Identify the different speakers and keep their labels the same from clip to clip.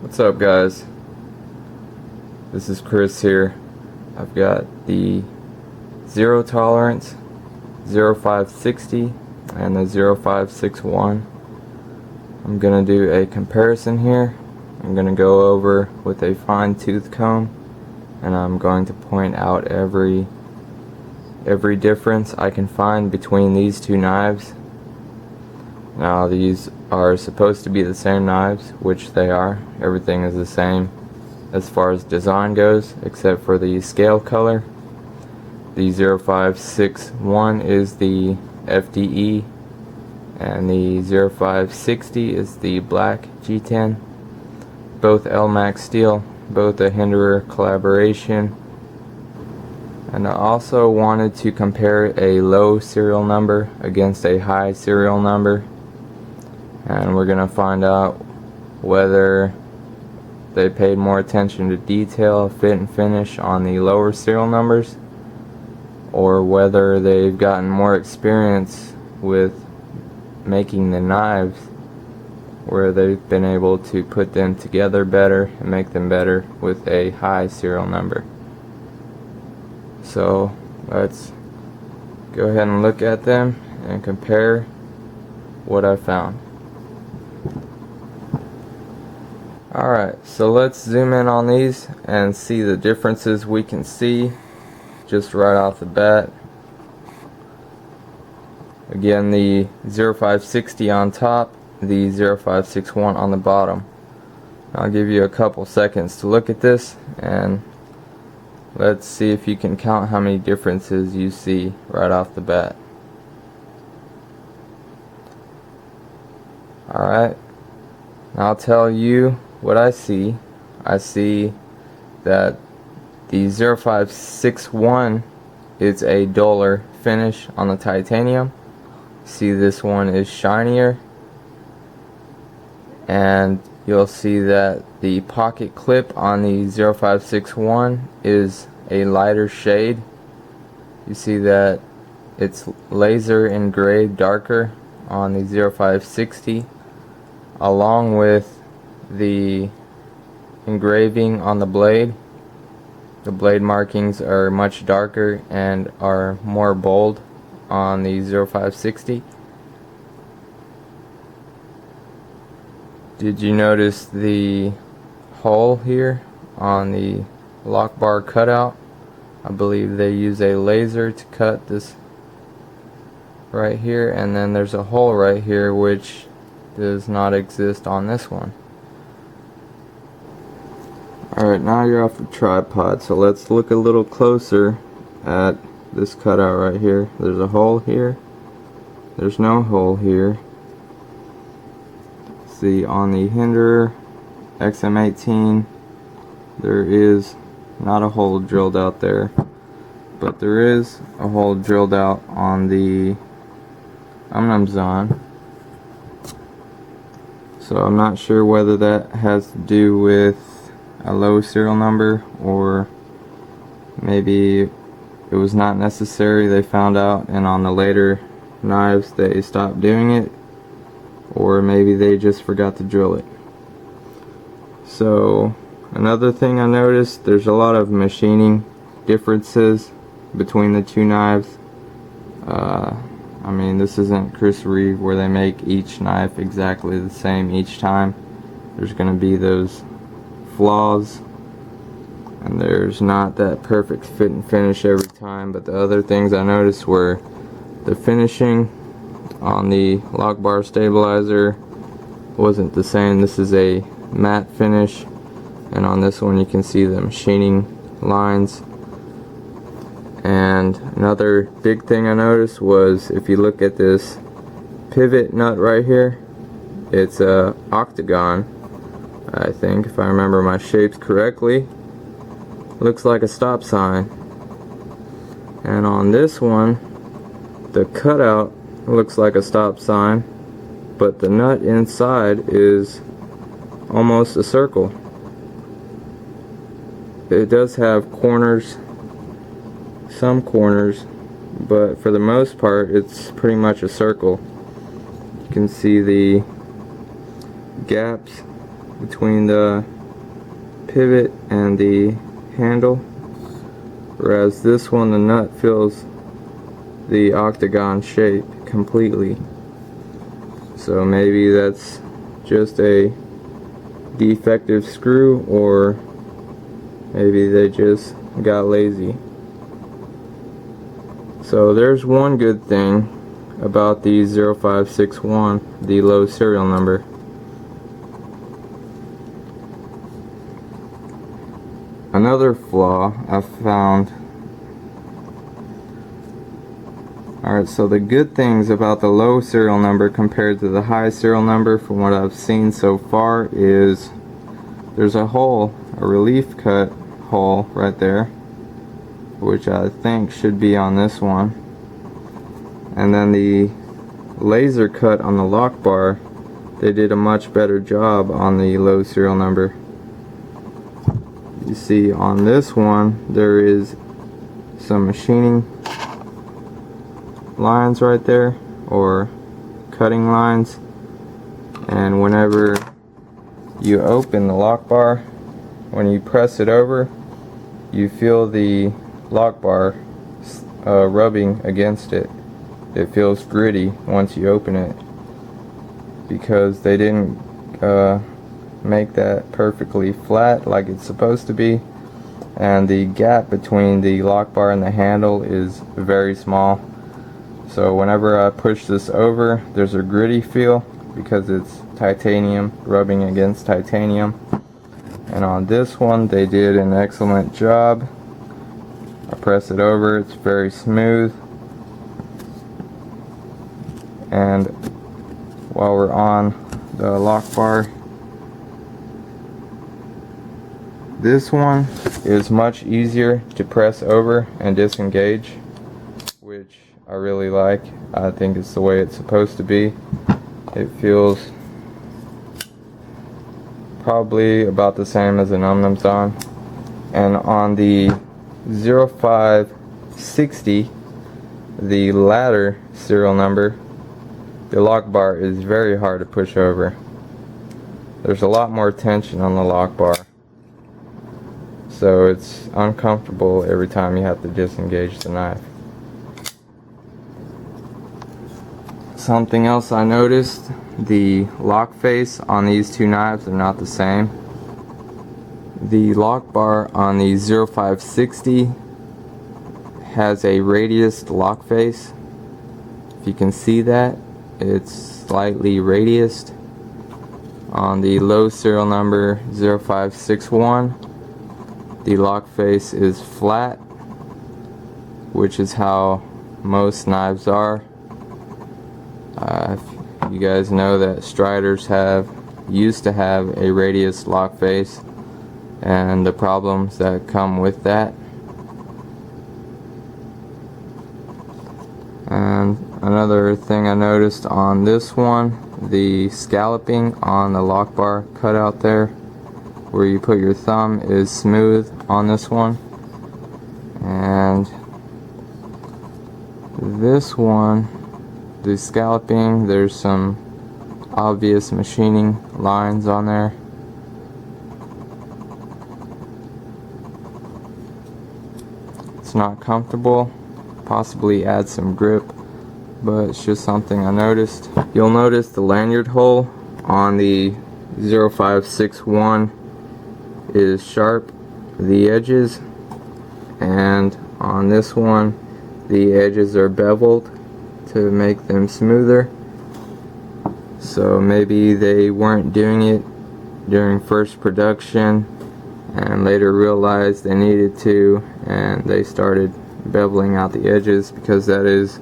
Speaker 1: What's up, guys? This is Chris here. I've got the zero tolerance 0560 and the 0561. I'm gonna do a comparison here. I'm gonna go over with a fine tooth comb, and I'm going to point out every difference I can find between these two knives. Now, these are supposed to be the same knives, which they are. Everything is the same as far as design goes, except for the scale color. The 0561 is the FDE, and the 0560 is the black G10. Both Elmax steel, both a Hinderer collaboration. And I also wanted to compare a low serial number against a high serial number, and we're gonna find out whether they paid more attention to detail, fit and finish on the lower serial numbers, or whether they've gotten more experience with making the knives, where they've been able to put them together better and make them better with a high serial number. So let's go ahead and look at them and compare what I found. Alright, so let's zoom in on these and see the differences we can see just right off the bat. Again, the 0560 on top, the 0561 on the bottom. I'll give you a couple seconds to look at this, and let's see if you can count how many differences you see right off the bat. Alright, I'll tell you what I see. I see that the 0561 is a duller finish on the titanium. See, this one is shinier, and you'll see that the pocket clip on the 0561 is a lighter shade. You see that it's laser engraved darker on the 0560, along with the engraving on the blade. The blade markings are much darker and are more bold on the 0560. Did you notice the hole here on the lock bar cutout? I believe they use a laser to cut this right here, and then there's a hole right here which does not exist on this one. Alright, now you're off the tripod, so let's look a little closer at this cutout right here. There's a hole here. There's no hole here. See, on the Hinderer XM18, there is not a hole drilled out there, but there is a hole drilled out on the Umnumzaan. So I'm not sure whether that has to do with a low serial number, or maybe it was not necessary, they found out, and on the later knives they stopped doing it, or maybe they just forgot to drill it. So another thing I noticed, there's a lot of machining differences between the two knives. I mean, this isn't Chris Reeve where they make each knife exactly the same each time. There's going to be those flaws, and there's not that perfect fit and finish every time. But the other things I noticed were the finishing on the lock bar stabilizer wasn't the same. This is a matte finish, and on this one you can see the machining lines. And another big thing I noticed was, if you look at this pivot nut right here, it's a octagon, I think, if I remember my shapes correctly. Looks like a stop sign. And on this one, the cutout looks like a stop sign, but the nut inside is almost a circle. It does have corners, some corners, but for the most part it's pretty much a circle. You can see the gaps between the pivot and the handle, whereas this one, the nut fills the octagon shape completely. So maybe that's just a defective screw, or maybe they just got lazy. So there's one good thing about the 0561, the low serial number. Another flaw I found. Alright, so the good things about the low serial number compared to the high serial number, from what I've seen so far, is there's a hole, a relief cut hole right there, which I think should be on this one. And then the laser cut on the lock bar, they did a much better job on the low serial number. You see on this one there is some machining lines right there, or cutting lines, and whenever you open the lock bar, when you press it over, you feel the lock bar rubbing against it. It feels gritty once you open it, because they didn't make that perfectly flat like it's supposed to be, and the gap between the lock bar and the handle is very small. So whenever I push this over, there's a gritty feel because it's titanium rubbing against titanium. And on this one, they did an excellent job. I press it over, it's very smooth. And while we're on the lock bar, this one is much easier to press over and disengage, which I really like. I think it's the way it's supposed to be. It feels probably about the same as a Num Nums on. And on the 0560, the ladder serial number, the lock bar is very hard to push over. There's a lot more tension on the lock bar, so it's uncomfortable every time you have to disengage the knife. Something else I noticed, the lock face on these two knives are not the same. The lock bar on the 0560 has a radiused lock face. If you can see that, it's slightly radiused. On the low serial number 0561, the lock face is flat, which is how most knives are. You guys know that Striders used to have a radius lock face, and the problems that come with that. And another thing I noticed on this one, the scalloping on the lock bar cutout there, where you put your thumb, is smooth on this one. And this one, the scalloping, there's some obvious machining lines on there. It's not comfortable, possibly add some grip, but it's just something I noticed. You'll notice the lanyard hole on the 0561 is sharp, the edges, and on this one the edges are beveled to make them smoother. So maybe they weren't doing it during first production and later realized they needed to, and they started beveling out the edges, because that is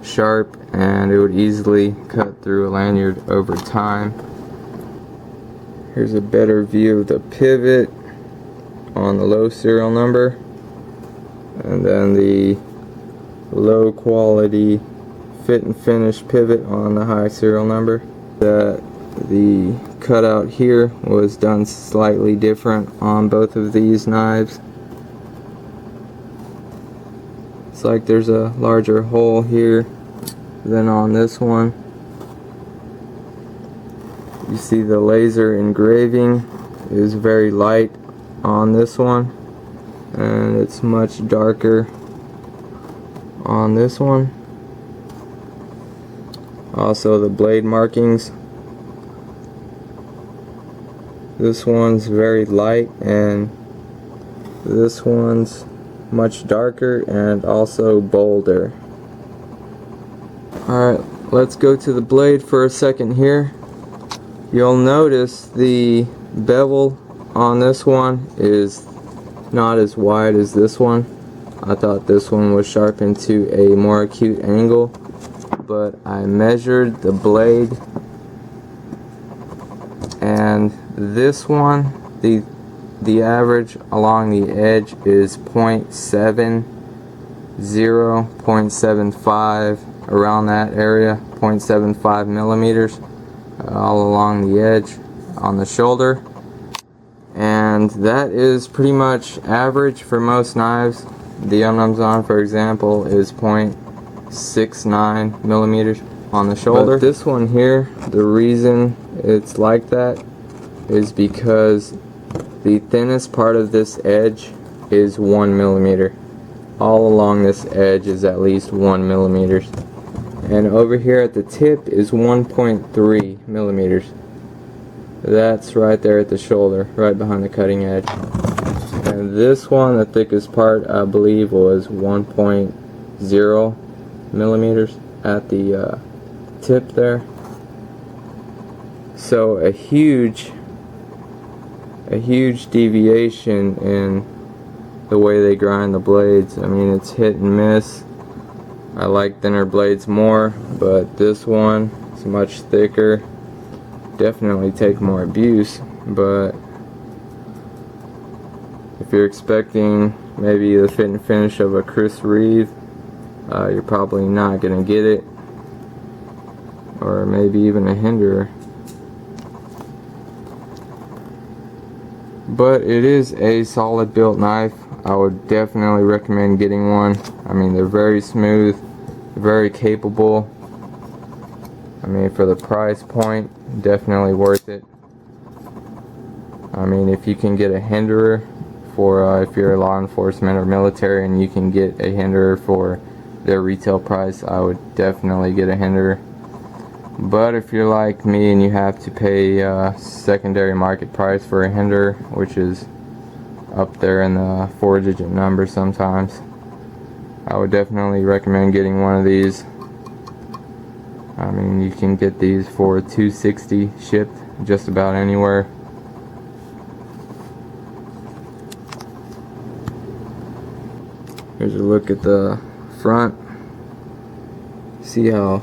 Speaker 1: sharp and it would easily cut through a lanyard over time. Here's a better view of the pivot on the low serial number, and then the low quality fit and finish pivot on the high serial number. That the cutout here was done slightly different on both of these knives. It's like there's a larger hole here than on this one. You see the laser engraving is very light on this one, and it's much darker on this one. Also the blade markings, this one's very light and this one's much darker and also bolder. Alright, let's go to the blade for a second here. You'll notice the bevel on this one is not as wide as this one. I thought this one was sharpened to a more acute angle, but I measured the blade, and this one, the average along the edge is 0.70, 0.75, around that area, 0.75 millimeters all along the edge on the shoulder, and that is pretty much average for most knives. The Yum-Nums-On, for example, is 0.69 millimeters on the shoulder. But this one here, the reason it's like that is because the thinnest part of this edge is 1 millimeter. All along this edge is at least 1 millimeter. And over here at the tip is 1.3 millimeters. That's right there at the shoulder, right behind the cutting edge. And this one, the thickest part, I believe, was 1.0 millimeters at the tip there. So a huge deviation in the way they grind the blades. I mean, it's hit and miss. I like thinner blades more, but this one is much thicker. Definitely take more abuse, but if you're expecting maybe the fit and finish of a Chris Reeve, you're probably not gonna get it, or maybe even a Hinderer. But it is a solid built knife. I would definitely recommend getting one. I mean, they're very smooth, very capable. I mean, for the price point, definitely worth it. I mean, if you can get a Hinderer for if you're law enforcement or military and you can get a Hinderer for their retail price, I would definitely get a Hinderer. But if you're like me and you have to pay secondary market price for a Hinderer, which is up there in the 4-digit number sometimes, I would definitely recommend getting one of these. I mean, you can get these for $260 shipped just about anywhere. Here's a look at the front. See how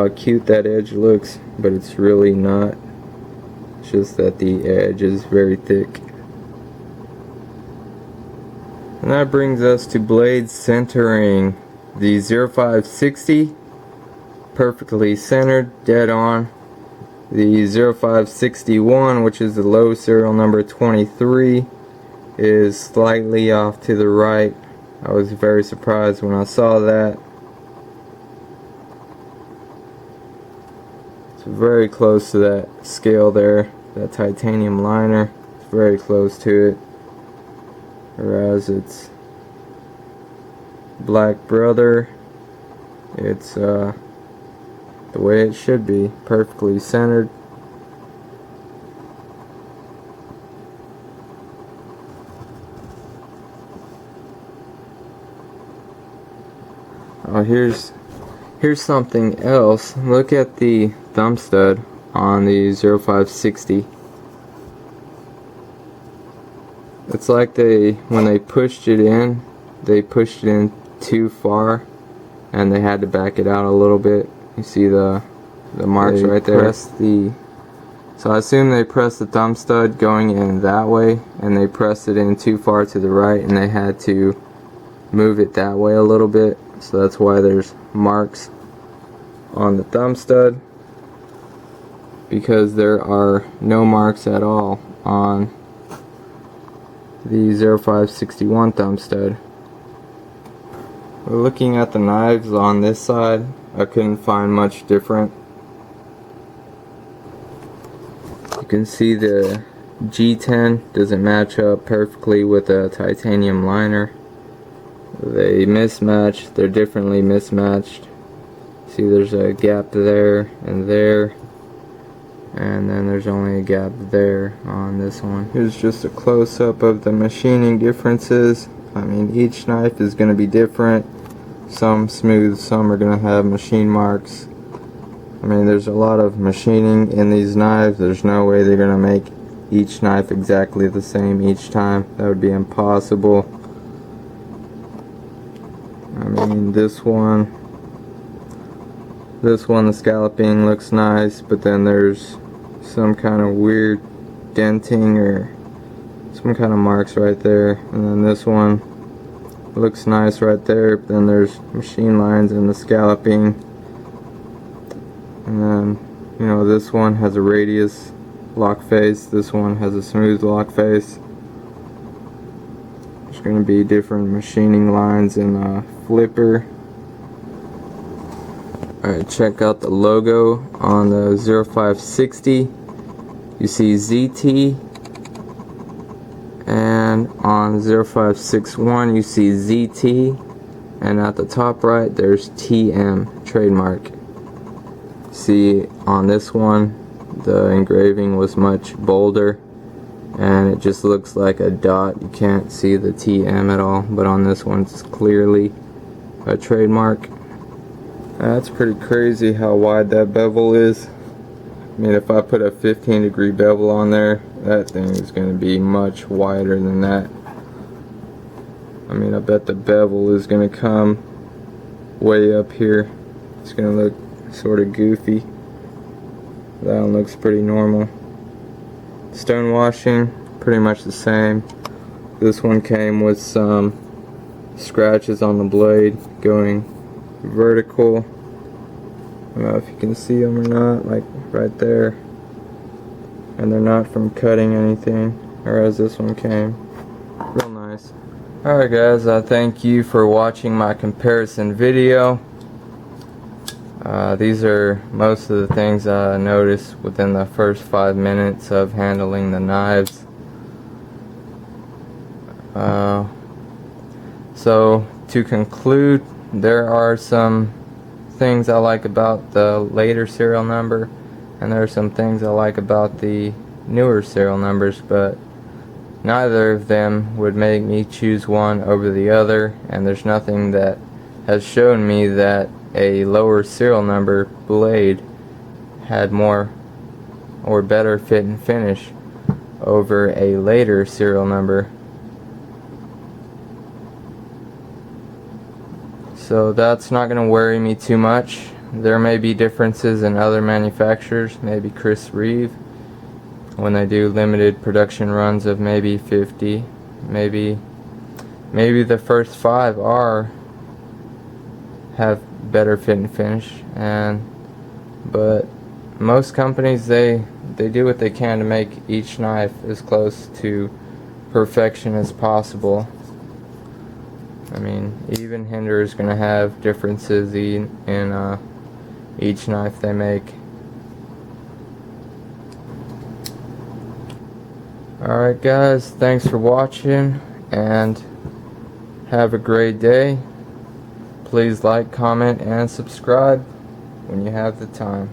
Speaker 1: acute that edge looks, but it's really not. It's just that the edge is very thick. And that brings us to blade centering. The 0560, perfectly centered, dead on. The 0561, which is the low serial number 23, is slightly off to the right. I was very surprised when I saw that. It's very close to that scale there, that titanium liner. It's very close to it. Whereas its black brother, it's the way it should be, perfectly centered. Oh, here's something else. Look at the thumb stud on the 0560. It's like when they pushed it in too far, and they had to back it out a little bit. You see the marks right there. So I assume they pressed the thumb stud going in that way, and they pressed it in too far to the right, and they had to move it that way a little bit. So that's why there's marks on the thumb stud, because there are no marks at all on the 0561 thumb stud. We're looking at the knives on this side. I couldn't find much different. can see the G10 doesn't match up perfectly with a titanium liner. They mismatch, they're differently mismatched. See, there's a gap there, and then there's only a gap there on this one. Here's just a close-up of the machining differences. I mean, each knife is going to be different. Some smooth, some are going to have machine marks. I mean, there's a lot of machining in these knives. There's no way they're going to make each knife exactly the same each time. That would be impossible. I mean, this one, the scalloping looks nice, but then there's some kind of weird denting or some kind of marks right there. And then this one looks nice right there, but then there's machine lines in the scalloping. And then, you know, this one has a radius lock face, this one has a smooth lock face. There's going to be different machining lines in a flipper. Alright, check out the logo on the 0560. You see ZT, and on 0561 you see ZT, and at the top right there's TM trademark. See, on this one the engraving was much bolder and it just looks like a dot. You can't see the TM at all, but on this one it's clearly a trademark. That's pretty crazy how wide that bevel is. I mean, if I put a 15-degree bevel on there, that thing is going to be much wider than that. I mean, I bet the bevel is going to come way up here. It's going to look sort of goofy. That one looks pretty normal. Stone washing, pretty much the same. This one came with some scratches on the blade going vertical. I don't know if you can see them or not, like right there. And they're not from cutting anything, whereas this one came. Real nice. Alright guys, I thank you for watching my comparison video. These are most of the things I noticed within the first 5 minutes of handling the knives. So to conclude, there are some things I like about the later serial number, and there are some things I like about the newer serial numbers, but neither of them would make me choose one over the other, and there's nothing that has shown me that a lower serial number blade had more or better fit and finish over a later serial number. So that's not going to worry me too much. There may be differences in other manufacturers, maybe Chris Reeve, when they do limited production runs of maybe 50, maybe the first 5 have better fit and finish, but most companies they do what they can to make each knife as close to perfection as possible. I mean, even Hinder is going to have differences in each knife they make. Alright guys, thanks for watching and have a great day. Please like, comment, and subscribe when you have the time.